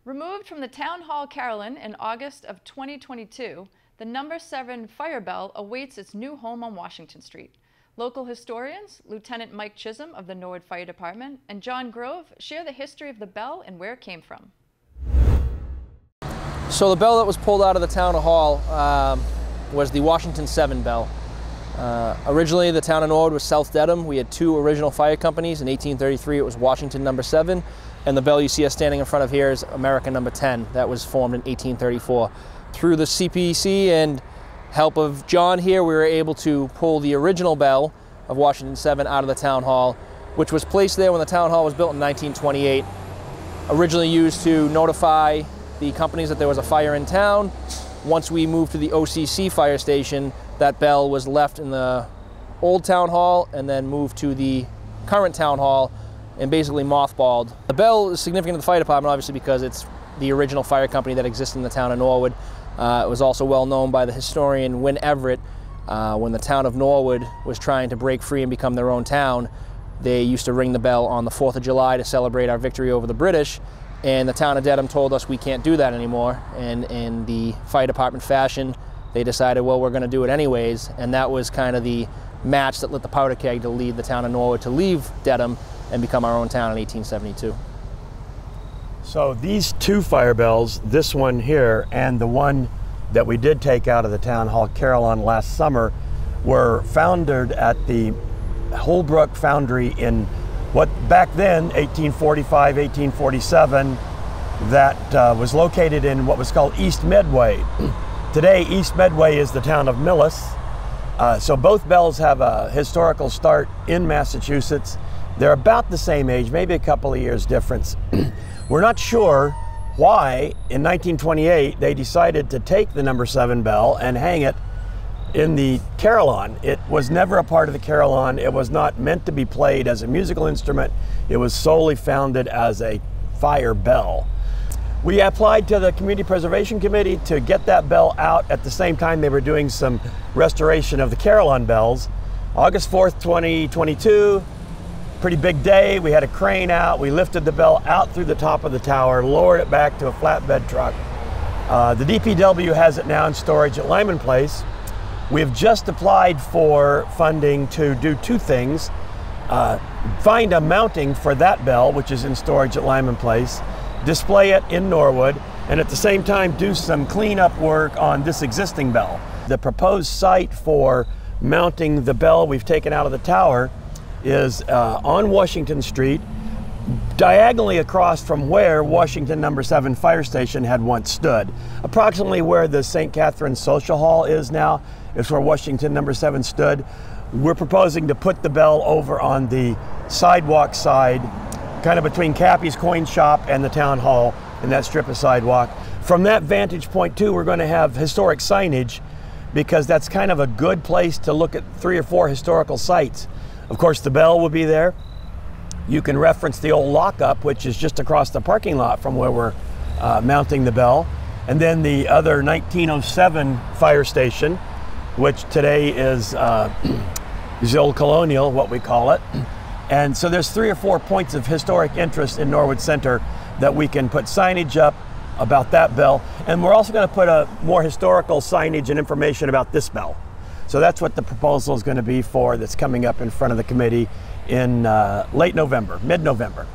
Removed from the Town Hall carillon in August of 2022, the No. 7 fire bell awaits its new home on Washington Street. Local historians, Lieutenant Mike Chisholm of the Norwood Fire Department and John Grove, share the history of the bell and where it came from. So the bell that was pulled out of the Town Hall was the Washington 7 bell. Originally the town of Norwood was South Dedham. We had two original fire companies. In 1833 it was Washington No. 7, and the bell you see us standing in front of here is American No. 10. That was formed in 1834. Through the CPC and help of John here, we were able to pull the original bell of Washington 7 out of the Town Hall, which was placed there when the Town Hall was built in 1928. Originally used to notify the companies that there was a fire in town. Once we moved to the OCC fire station, that bell was left in the old Town Hall and then moved to the current Town Hall and basically mothballed. The bell is significant to the fire department, obviously, because it's the original fire company that existed in the town of Norwood. It was also well known by the historian Win Everett. When the town of Norwood was trying to break free and become their own town, they used to ring the bell on the 4th of July to celebrate our victory over the British. And the town of Dedham told us we can't do that anymore. And in the fire department fashion, they decided, well, we're going to do it anyways. And that was kind of the match that lit the powder keg to lead the town of Norwood to leave Dedham and become our own town in 1872. So these two fire bells, this one here and the one that we did take out of the Town Hall carillon last summer, were foundered at the Holbrook Foundry in what back then, 1845, 1847, that was located in what was called East Medway. Today, East Medway is the town of Millis. So both bells have a historical start in Massachusetts. They're about the same age, maybe a couple of years difference. We're not sure why in 1928 they decided to take the No. 7 bell and hang it in the carillon. It was never a part of the carillon. It was not meant to be played as a musical instrument. It was solely founded as a fire bell. We applied to the Community Preservation Committee to get that bell out at the same time they were doing some restoration of the carillon bells. August 4th, 2022, pretty big day. We had a crane out. We lifted the bell out through the top of the tower, lowered it back to a flatbed truck. The DPW has it now in storage at Lyman Place. We've just applied for funding to do two things. Find a mounting for that bell, which is in storage at Lyman Place, display it in Norwood, and at the same time do some cleanup work on this existing bell. The proposed site for mounting the bell we've taken out of the tower is on Washington Street, diagonally across from where Washington No. 7 fire station had once stood. Approximately where the St. Catherine's Social Hall is now is where Washington No. 7 stood. We're proposing to put the bell over on the sidewalk side, kind of between Cappy's Coin Shop and the Town Hall in that strip of sidewalk. From that vantage point too, we're going to have historic signage, because that's kind of a good place to look at 3 or 4 historical sites. Of course, the bell will be there. You can reference the old lockup, which is just across the parking lot from where we're mounting the bell. And then the other 1907 fire station, which today is the old Colonial, what we call it. And so there's 3 or 4 points of historic interest in Norwood Center that we can put signage up about that bell. And we're also going to put a more historical signage and information about this bell. So that's what the proposal is going to be for, that's coming up in front of the committee in late November, mid-November.